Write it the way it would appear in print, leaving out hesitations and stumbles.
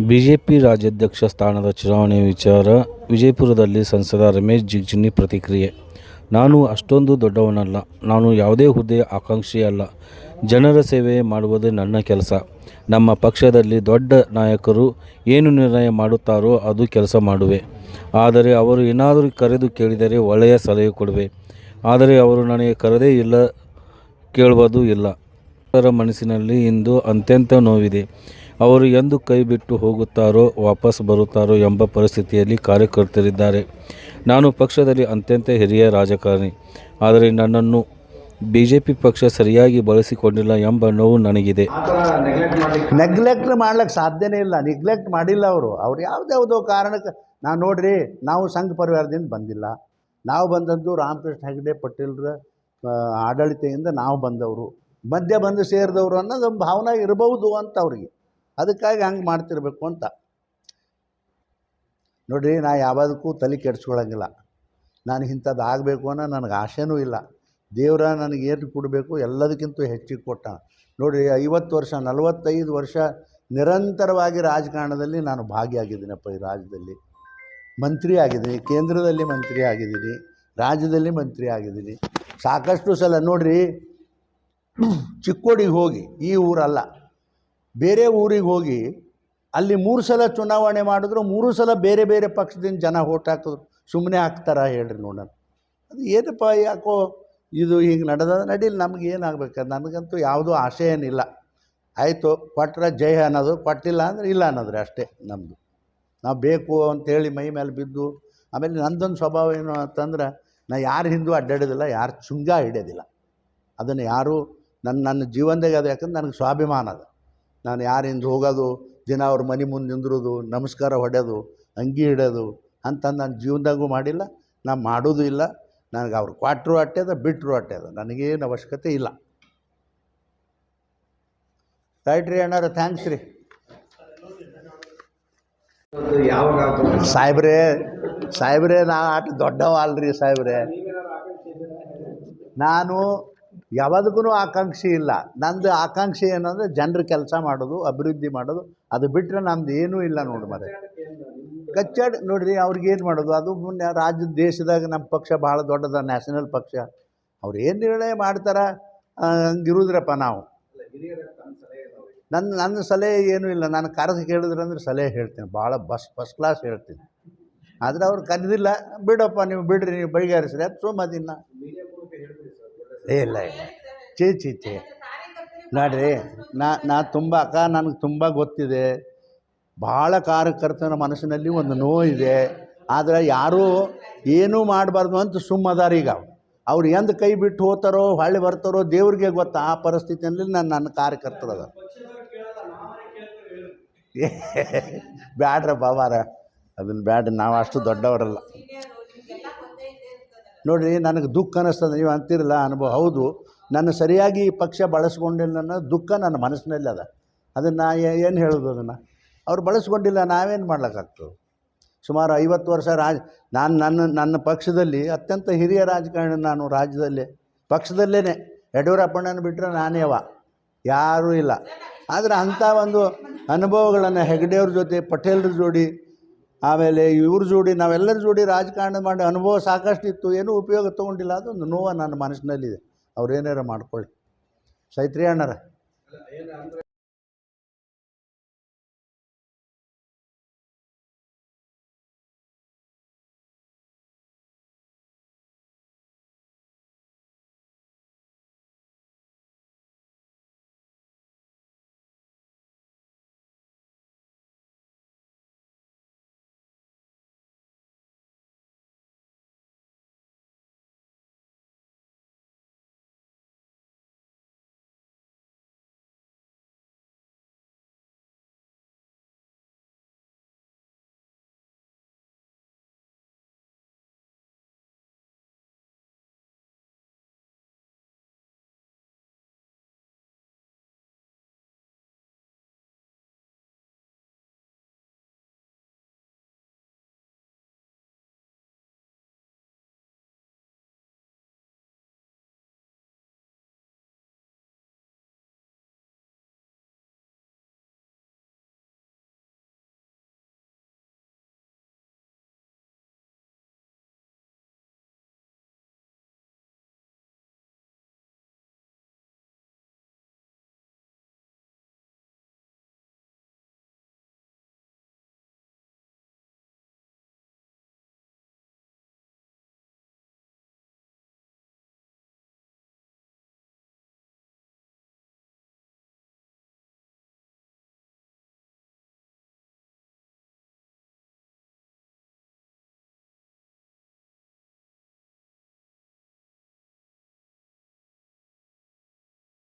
BJP ರಾಜ್ಯಾಧ್ಯಕ್ಷ ಸ್ಥಾನದ ಚುನಾವಣೆ ವಿಚಾರ ವಿಜಯಪುರದಲ್ಲಿ ಸಂಸದ ರಮೇಶ್ ಜಿಗಜಿಣಗಿ ಪ್ರತಿಕ್ರಿಯೆ. ನಾನು ಅಷ್ಟೊಂದು ದೊಡ್ಡವನಲ್ಲ. ನಾನು ಯಾವುದೇ ಹುದ್ದೆಯ ಆಕಾಂಕ್ಷಿಯಲ್ಲ. ಜನರ ಸೇವೆ ಮಾಡುವುದೇ ನನ್ನ ಕೆಲಸ. ನಮ್ಮ ಪಕ್ಷದಲ್ಲಿ ದೊಡ್ಡ ನಾಯಕರು ಏನು ನಿರ್ಣಯ ಮಾಡುತ್ತಾರೋ ಅದು ಕೆಲಸ ಮಾಡುವೆ. ಆದರೆ ಅವರು ಏನಾದರೂ ಕರೆದು ಕೇಳಿದರೆ ಒಳ್ಳೆಯ ಸಲಹೆ ಕೊಡುವೆ. ಆದರೆ ಅವರು ನನಗೆ ಕರೆದೇ ಇಲ್ಲ, ಕೇಳುವುದೂ ಇಲ್ಲ. ಅವರ ಮನಸ್ಸಿನಲ್ಲಿ ಇಂದು ಅತ್ಯಂತ ನೋವಿದೆ. ಅವರು ಎಂದು ಕೈ ಬಿಟ್ಟು ಹೋಗುತ್ತಾರೋ ವಾಪಸ್ ಬರುತ್ತಾರೋ ಎಂಬ ಪರಿಸ್ಥಿತಿಯಲ್ಲಿ ಕಾರ್ಯಕರ್ತರಿದ್ದಾರೆ. ನಾನು ಪಕ್ಷದಲ್ಲಿ ಅತ್ಯಂತ ಹಿರಿಯ ರಾಜಕಾರಣಿ. ಆದರೆ ನನ್ನನ್ನು ಬಿಜೆಪಿ ಪಕ್ಷ ಸರಿಯಾಗಿ ಬಳಸಿಕೊಂಡಿಲ್ಲ ಎಂಬ ನೋವು ನನಗಿದೆ. ನೆಗ್ಲೆಕ್ಟ್ ಮಾಡ್ಲಿಕ್ಕೆ ಸಾಧ್ಯನೇ ಇಲ್ಲ. ನೆಗ್ಲೆಕ್ಟ್ ಮಾಡಿಲ್ಲ ಅವ್ರು ಯಾವುದ್ಯಾವುದೋ ಕಾರಣಕ್ಕೆ. ನಾವು ನೋಡ್ರಿ, ನಾವು ಸಂಘ ಪರಿವಾರದಿಂದ ಬಂದಿಲ್ಲ. ನಾವು ಬಂದದ್ದು ರಾಮಕೃಷ್ಣ ಹೆಗಡೆ ಪಟೇಲ್ರ ಆಡಳಿತೆಯಿಂದ ನಾವು ಬಂದವರು, ಮಧ್ಯ ಬಂದು ಸೇರಿದವರು ಅನ್ನೋದು ಒಂದು ಭಾವನೆ ಇರಬಹುದು ಅಂತ ಅವ್ರಿಗೆ. ಅದಕ್ಕಾಗಿ ಹಂಗೆ ಮಾಡ್ತಿರ್ಬೇಕು ಅಂತ. ನೋಡಿರಿ, ನಾ ಯಾವುದಕ್ಕೂ ತಲೆ ಕೆಡಿಸ್ಕೊಳ್ಳೋಂಗಿಲ್ಲ. ನಾನು ಇಂಥದ್ದು ಆಗಬೇಕು ಅನ್ನೋ ನನಗೆ ಆಸೆನೂ ಇಲ್ಲ. ದೇವರ ನನಗೆ ಏನು ಕೊಡಬೇಕು ಎಲ್ಲದಕ್ಕಿಂತ ಹೆಚ್ಚಿಗೆ ಕೊಟ್ಟ. ನೋಡಿರಿ, 50 ವರ್ಷ 45 ವರ್ಷ ನಿರಂತರವಾಗಿ ರಾಜಕಾರಣದಲ್ಲಿ ನಾನು ಭಾಗಿಯಾಗಿದ್ದೀನಪ್ಪ. ಈ ರಾಜ್ಯದಲ್ಲಿ ಮಂತ್ರಿ ಆಗಿದ್ದೀನಿ, ಕೇಂದ್ರದಲ್ಲಿ ಮಂತ್ರಿ ಆಗಿದ್ದೀನಿ, ರಾಜ್ಯದಲ್ಲಿ ಮಂತ್ರಿ ಆಗಿದ್ದೀನಿ. ಸಾಕಷ್ಟು ಸಲ ನೋಡಿರಿ, ಚಿಕ್ಕೋಡಿಗೆ ಹೋಗಿ, ಈ ಊರಲ್ಲ ಬೇರೆ ಊರಿಗೆ ಹೋಗಿ ಅಲ್ಲಿ 3 ಸಲ ಚುನಾವಣೆ ಮಾಡಿದ್ರು, 3 ಸಲ ಬೇರೆ ಬೇರೆ ಪಕ್ಷದಿಂದ ಜನ ಓಟ್ ಹಾಕಿದ್ರು. ಸುಮ್ಮನೆ ಹಾಕ್ತಾರ ಹೇಳ್ರಿ ನೋಡೋಣ. ಅದು ಏನಪ್ಪ, ಯಾಕೋ ಇದು ಹಿಂಗೆ ನಡೀಲಿ. ನಮ್ಗೆ ಏನಾಗಬೇಕು? ನನಗಂತೂ ಯಾವುದೂ ಆಸೆ ಏನಿಲ್ಲ. ಆಯಿತು, ಕೊಟ್ಟರೆ ಜಯ ಅನ್ನೋದು, ಕೊಟ್ಟಿಲ್ಲ ಅಂದರೆ ಇಲ್ಲ ಅನ್ನೋದ್ರಿ ಅಷ್ಟೇ ನಮ್ಮದು. ನಾವು ಬೇಕು ಅಂಥೇಳಿ ಮೈ ಮೇಲೆ ಬಿದ್ದು. ಆಮೇಲೆ ನಂದೊಂದು ಸ್ವಭಾವ ಏನು ಅಂತಂದ್ರೆ, ನಾ ಯಾರ ಹಿಂದೂ ಅಡ್ಡಾಡೋದಿಲ್ಲ, ಯಾರು ಚುಂಗ ಹಿಡಿಯೋದಿಲ್ಲ. ಅದನ್ನು ಯಾರೂ ನನ್ನ ಜೀವನದಾಗ ಅದು. ಯಾಕಂದ್ರೆ ನನಗೆ ಸ್ವಾಭಿಮಾನ ಅದು. ನಾನು ಯಾರಿಂದ ಹೋಗೋದು, ದಿನ ಅವ್ರ ಮನೆ ಮುಂದೆ ನಿಂದ್ರೋದು, ನಮಸ್ಕಾರ ಹೊಡೆಯೋದು, ಅಂಗಿ ಹಿಡೋದು ಅಂತ ನನ್ನ ಜೀವನದಾಗೂ ಮಾಡಿಲ್ಲ. ನಾನು ಮಾಡೋದು ಇಲ್ಲ. ನನಗೆ ಅವ್ರು ಕ್ವಾಟ್ರು ಅಟ್ಟೆದ, ಬಿಟ್ಟರು ಅಟ್ಟೆದ, ನನಗೇನು ಅವಶ್ಯಕತೆ ಇಲ್ಲ. ರೈಟ್ ರೀ ಅಣ್ಣಾರ, ಥ್ಯಾಂಕ್ಸ್ ರೀ. ಸಾಹೇಬ್ರೇ ನಾ ಆಟ ದೊಡ್ಡವ ಅಲ್ರಿ ಸಾಹೇಬ್ರೆ. ನಾನು ಯಾವುದಕ್ಕೂ ಆಕಾಂಕ್ಷಿ ಇಲ್ಲ. ನಂದು ಆಕಾಂಕ್ಷೆ ಏನಂದರೆ ಜನರ ಕೆಲಸ ಮಾಡೋದು, ಅಭಿವೃದ್ಧಿ ಮಾಡೋದು. ಅದು ಬಿಟ್ಟರೆ ನಮ್ದು ಏನೂ ಇಲ್ಲ ನೋಡಿ. ಮರೆ ಕಚ್ಚಾಡಿ ನೋಡಿರಿ, ಅವ್ರಿಗೇನು ಮಾಡೋದು? ಅದು ಮುನ್ನೆ ರಾಜ್ಯ ದೇಶದಾಗ ನಮ್ಮ ಪಕ್ಷ ಭಾಳ ದೊಡ್ಡದ, ನ್ಯಾಷನಲ್ ಪಕ್ಷ. ಅವ್ರು ಏನು ನಿರ್ಣಯ ಮಾಡ್ತಾರೆ ಹಂಗಿರುದ್ರಪ್ಪ. ನಾವು ನನ್ನ ಸಲಹೆ ಏನೂ ಇಲ್ಲ. ನಾನು ಕರೆದು ಕೇಳಿದ್ರಂದ್ರೆ ಸಲಹೆ ಹೇಳ್ತೀನಿ, ಭಾಳ ಫಸ್ಟ್ ಕ್ಲಾಸ್ ಹೇಳ್ತೀನಿ. ಆದರೆ ಅವ್ರು ಕರೆದಿಲ್ಲ, ಬಿಡಪ್ಪ ನೀವು ಬಿಡ್ರಿ, ನೀವು ಬಗೆಹರಿಸ್ರಿ ಅದು ಸೋಮದಿನ. ಇಲ್ಲ ಚೇ ನೋಡ್ರಿ, ನಾ ತುಂಬ ನನಗೆ ತುಂಬ ಗೊತ್ತಿದೆ. ಭಾಳ ಕಾರ್ಯಕರ್ತರ ಮನಸ್ಸಿನಲ್ಲಿ ಒಂದು ನೋವಿದೆ. ಆದರೆ ಯಾರೂ ಏನೂ ಮಾಡಬಾರ್ದು ಅಂತ ಸುಮ್ಮದಾರ. ಈಗ ಅವ್ರು ಎಂದು ಕೈ ಬಿಟ್ಟು ಹೋಗ್ತಾರೋ ಹೊಳ್ಳಿ ಬರ್ತಾರೋ ದೇವ್ರಿಗೆ ಗೊತ್ತಾ. ಆ ಪರಿಸ್ಥಿತಿಯಲ್ಲಿ ನನ್ನ ಕಾರ್ಯಕರ್ತರದ ಬ್ಯಾಡ್ರ ಬಾಬಾರ, ಅದನ್ನು ಬ್ಯಾಡ. ನಾವು ಅಷ್ಟು ದೊಡ್ಡವರಲ್ಲ. ನೋಡಿರಿ, ನನಗೆ ದುಃಖ ಅನ್ನಿಸ್ತದೆ. ನೀವು ಅಂತಿರಲ್ಲ ಅನುಭವ. ಹೌದು, ನನ್ನ ಸರಿಯಾಗಿ ಪಕ್ಷ ಬಳಸ್ಕೊಂಡಿಲ್ಲ ಅನ್ನೋ ದುಃಖ ನನ್ನ ಮನಸ್ಸಿನಲ್ಲಿ ಅದ. ಅದನ್ನು ಏನು ಹೇಳೋದು? ಅದನ್ನು ಅವ್ರು ಬಳಸ್ಕೊಂಡಿಲ್ಲ, ನಾವೇನು ಮಾಡ್ಲಿಕ್ಕಾಗ್ತದೆ? ಸುಮಾರು 50 ವರ್ಷ ನನ್ನ ಪಕ್ಷದಲ್ಲಿ ಅತ್ಯಂತ ಹಿರಿಯ ರಾಜಕಾರಣಿ ನಾನು. ರಾಜ್ಯದಲ್ಲೇ ಪಕ್ಷದಲ್ಲೇ ಯಡಿಯೂರಪ್ಪಣ್ಣನ ಬಿಟ್ಟರೆ ನಾನೇವ, ಯಾರೂ ಇಲ್ಲ. ಆದರೆ ಅಂಥ ಒಂದು ಅನುಭವಗಳನ್ನು ಹೆಗಡೆಯವ್ರ ಜೊತೆ, ಪಟೇಲ್ರ ಜೋಡಿ, ಆಮೇಲೆ ಇವ್ರ ಜೋಡಿ, ನಾವೆಲ್ಲರ ಜೋಡಿ ರಾಜಕಾರಣ ಮಾಡಿ ಅನುಭವ ಸಾಕಷ್ಟು ಇತ್ತು. ಏನೂ ಉಪಯೋಗ ತೊಗೊಂಡಿಲ್ಲ. ಅದೊಂದು ನೋವು ನನ್ನ ಮನಸ್ಸಿನಲ್ಲಿದೆ. ಅವ್ರೇನಾರು ಮಾಡ್ಕೊಳ್ಳಿ. ಸೈತ್ರಿ ಅಣ್ಣರ.